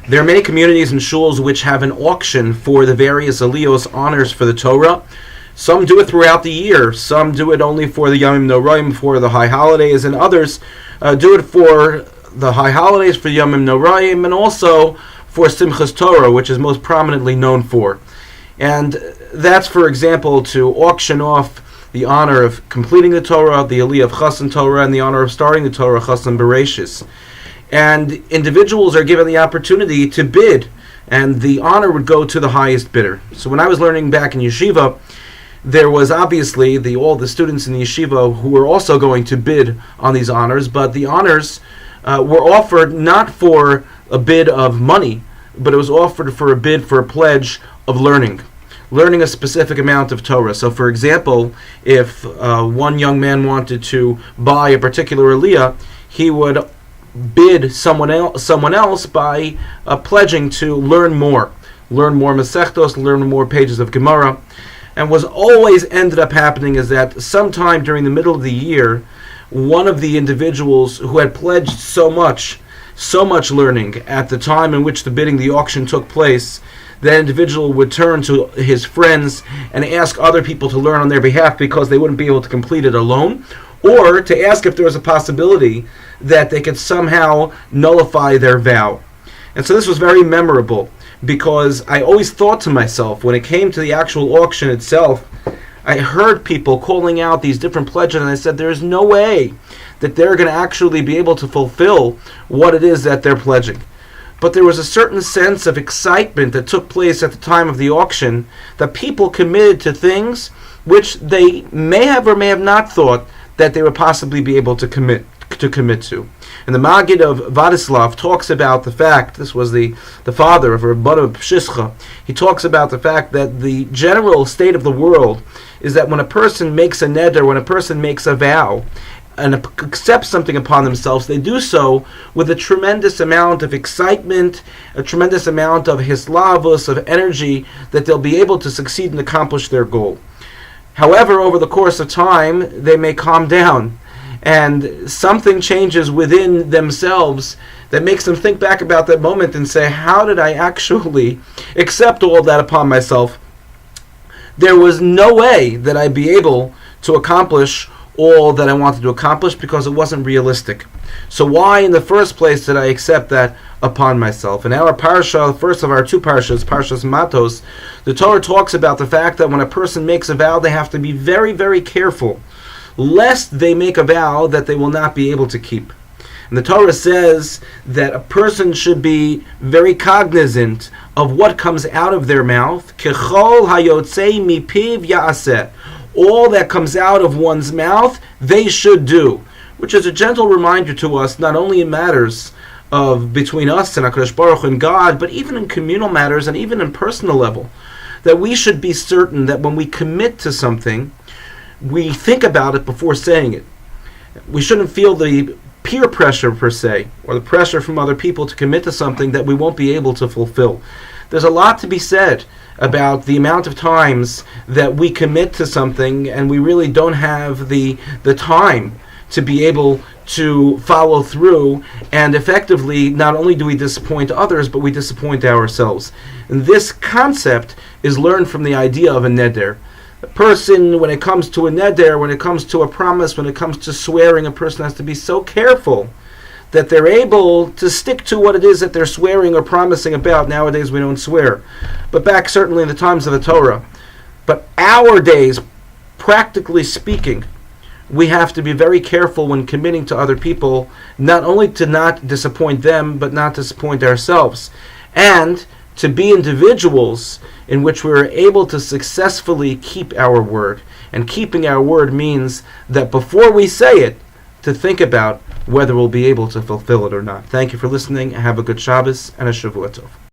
There are many communities and shuls which have an auction for the various aliyos honors for the Torah. Some do it throughout the year. Some do it only for the Yomim Noraim, for the high holidays, and others do it for the high holidays, for Yomim Noraim, and also for Simchas Torah, which is most prominently known for. And that's, for example, to auction off the honor of completing the Torah, the aliyah of Chassan Torah, and the honor of starting the Torah, Chassan Bereshis. And individuals are given the opportunity to bid, and the honor would go to the highest bidder. So when I was learning back in yeshiva, there was obviously all the students in the yeshiva who were also going to bid on these honors, but the honors were offered not for a bid of money, but it was offered for a bid for a pledge of learning a specific amount of Torah. So for example, if one young man wanted to buy a particular aliyah, he would bid someone else by pledging to learn more Masechtos, learn more pages of Gemara. And what always ended up happening is that sometime during the middle of the year, one of the individuals who had pledged so much learning at the time in which the auction took place, that individual would turn to his friends and ask other people to learn on their behalf because they wouldn't be able to complete it alone, or to ask if there was a possibility that they could somehow nullify their vow. And so this was very memorable, because I always thought to myself, when it came to the actual auction itself, I heard people calling out these different pledges, and I said, there is no way that they're going to actually be able to fulfill what it is that they're pledging. But there was a certain sense of excitement that took place at the time of the auction, that people committed to things which they may have or may have not thought that they would possibly be able to commit to. And the Maggid of Vladislav talks about the fact, this was the father of Rabbanah Pshischa, he talks about the fact that the general state of the world is that when a person makes a neder, when a person makes a vow, and accepts something upon themselves, they do so with a tremendous amount of excitement, a tremendous amount of hislavus, of energy, that they'll be able to succeed and accomplish their goal. However, over the course of time, they may calm down, and something changes within themselves that makes them think back about that moment and say, how did I actually accept all of that upon myself? There was no way that I'd be able to accomplish all that I wanted to accomplish, because it wasn't realistic. So why in the first place did I accept that upon myself? In our parsha, the first of our two parshas, Parshas Matos, the Torah talks about the fact that when a person makes a vow, they have to be very, very careful, lest they make a vow that they will not be able to keep. And the Torah says that a person should be very cognizant of what comes out of their mouth. Kechol hayotzei mipiv ya'aseh. All that comes out of one's mouth, they should do. Which is a gentle reminder to us, not only in matters of between us and HaKadosh Baruch Hu and God, but even in communal matters and even in personal level, that we should be certain that when we commit to something, we think about it before saying it. We shouldn't feel the peer pressure per se, or the pressure from other people to commit to something that we won't be able to fulfill. There's a lot to be said about the amount of times that we commit to something and we really don't have the time to be able to follow through, and effectively not only do we disappoint others, but we disappoint ourselves. And this concept is learned from the idea of a neder. A person, when it comes to a neder, when it comes to a promise, when it comes to swearing, a person has to be so careful that they're able to stick to what it is that they're swearing or promising about. Nowadays we don't swear, but back certainly in the times of the Torah. But our days, practically speaking, we have to be very careful when committing to other people, not only to not disappoint them, but not disappoint ourselves, and to be individuals in which we're able to successfully keep our word. And keeping our word means that before we say it, to think about whether we'll be able to fulfill it or not. Thank you for listening. Have a good Shabbos and a Shavua Tov.